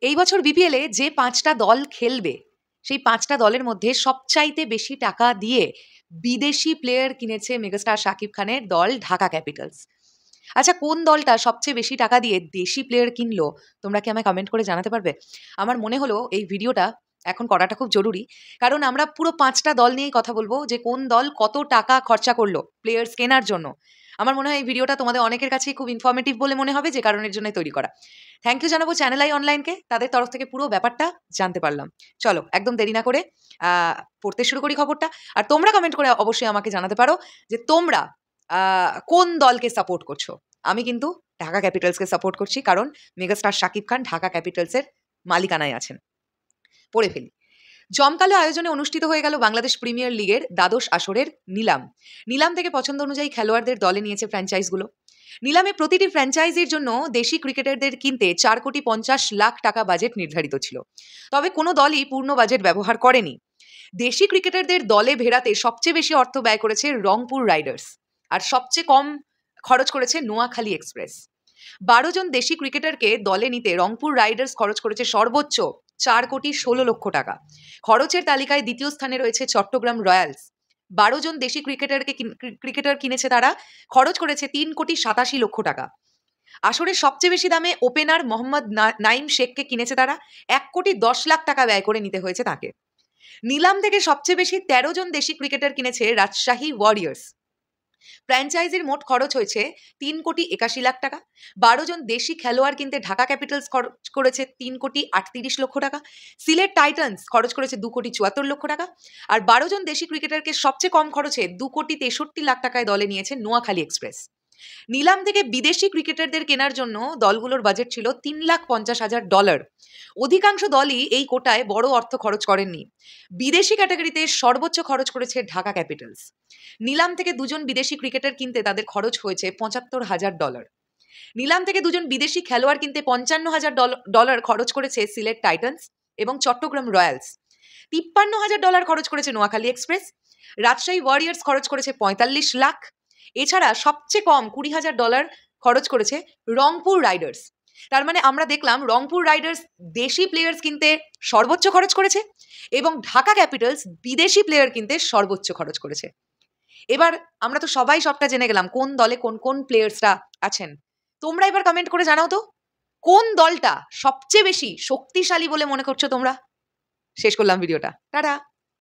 এই বছর বিপিএলে যে ৫টা দল খেলবে সেই ৫টা দলের মধ্যে সবচাইতে বেশি টাকা দিয়ে বিদেশি প্লেয়ার কিনেছে মেগাস্টার শাকিব খানের দল ঢাকা ক্যাপিটালস। আচ্ছা, কোন দলটা সবচেয়ে বেশি টাকা দিয়ে দেশি প্লেয়ার কিনলো? তোমরা কি আমায় কমেন্ট করে জানাতে পারবে? আমার মনে হলো এই ভিডিওটা এখন করাটা খুব জরুরি, কারণ আমরা পুরো ৫টা দল নিয়েই কথা বলবো যে কোন দল কত টাকা খরচা করলো প্লেয়ার্স কেনার জন্য। আমার মনে হয় এই ভিডিওটা তোমাদের অনেকের কাছেই খুব ইনফরমেটিভ বলে মনে হবে, যে কারণের জন্য তৈরি করা। থ্যাংক ইউ জানাবো চ্যানেল আই অনলাইনকে, তাদের তরফ থেকে পুরো ব্যাপারটা জানতে পারলাম। চলো একদম দেরি না করে পড়তে শুরু করি খবরটা। আর তোমরা কমেন্ট করে অবশ্যই আমাকে জানাতে পারো যে তোমরা কোন দলকে সাপোর্ট করছো। আমি কিন্তু ঢাকা ক্যাপিটালসকে সাপোর্ট করছি, কারণ মেগাস্টার শাকিব খান ঢাকা ক্যাপিটালসের মালিকানায় আছেন। পড়ে ফেলি। জমকালো আয়োজনে অনুষ্ঠিত হয়ে গেল বাংলাদেশ প্রিমিয়ার লিগের দ্বাদশ আসরের নিলাম। নিলাম থেকে পছন্দ অনুযায়ী খেলোয়াড়দের দলে নিয়েছে ফ্র্যাঞ্চাইজগুলো। নিলামে প্রতিটি ফ্র্যাঞ্চাইজির জন্য দেশি ক্রিকেটারদের কিনতে 4,50,00,000 টাকা বাজেট নির্ধারিত ছিল। তবে কোনো দলই পূর্ণ বাজেট ব্যবহার করেনি। দেশি ক্রিকেটারদের দলে ভেড়াতে সবচেয়ে বেশি অর্থ ব্যয় করেছে রংপুর রাইডার্স, আর সবচেয়ে কম খরচ করেছে নোয়াখালী এক্সপ্রেস। 12 জন দেশি ক্রিকেটারকে দলে নিতে রংপুর রাইডার্স খরচ করেছে সর্বোচ্চ 4,16,00,000 টাকা। খরচের তালিকায় দ্বিতীয় স্থানে রয়েছে চট্টগ্রাম রয়্যালস। 12 জন দেশি ক্রিকেটার কিনেছে তারা, খরচ করেছে 3,87,00,000 টাকা। আসরে সবচেয়ে বেশি দামে ওপেনার মোহাম্মদ নাইম শেখকে কিনেছে তারা, 1,10,00,000 টাকা ব্যয় করে নিতে হয়েছে তাকে। নিলাম থেকে সবচেয়ে বেশি 13 জন দেশি ক্রিকেটার কিনেছে রাজশাহী ওয়ারিয়র্স। ফ্র্যাঞ্চাইজির মোট খরচ হয়েছে 3,81,00,000 টাকা। 12 জন দেশি খেলোয়াড় কিনতে ঢাকা ক্যাপিটালস খরচ করেছে 3,38,00,000 টাকা। সিলেট টাইটান্স খরচ করেছে 2,74,00,000 টাকা। আর 12 জন দেশি ক্রিকেটারকে সবচেয়ে কম খরচে 2,63,00,000 টাকায় দলে নিয়েছে নোয়াখালী এক্সপ্রেস। নিলাম থেকে বিদেশি ক্রিকেটারদের কেনার জন্য দলগুলোর বাজেট ছিল $3,50,000। অধিকাংশ দলই এই কোটায় বড় অর্থ খরচ করেননি। বিদেশি ক্যাটাগরিতে সর্বোচ্চ খরচ করেছে ঢাকা ক্যাপিটালস। নিলাম থেকে 2 জন বিদেশি ক্রিকেটার কিনতে তাদের খরচ হয়েছে $75,000। নিলাম থেকে 2 জন বিদেশি খেলোয়াড় কিনতে $55,000 খরচ করেছে সিলেট টাইটান্স এবং চট্টগ্রাম রয়্যালস। $53,000 খরচ করেছে নোয়াখালী এক্সপ্রেস। রাজশাহী ওয়ারিয়র্স খরচ করেছে 45 লাখ। এছাড়া সবচেয়ে কম $20,000 খরচ করেছে রংপুর রাইডার্স। তার মানে আমরা দেখলাম রংপুর রাইডার্স দেশি প্লেয়ার্স কিনতে সর্বোচ্চ খরচ করেছে এবং ঢাকা ক্যাপিটালস বিদেশি প্লেয়ার কিনতে সর্বোচ্চ খরচ করেছে। এবার আমরা তো সবাই সবটা জেনে গেলাম কোন দলে কোন কোন প্লেয়ার্সরা আছেন। তোমরা এবার কমেন্ট করে জানাও তো কোন দলটা সবচেয়ে বেশি শক্তিশালী বলে মনে করছো তোমরা। শেষ করলাম ভিডিওটা। টাটা।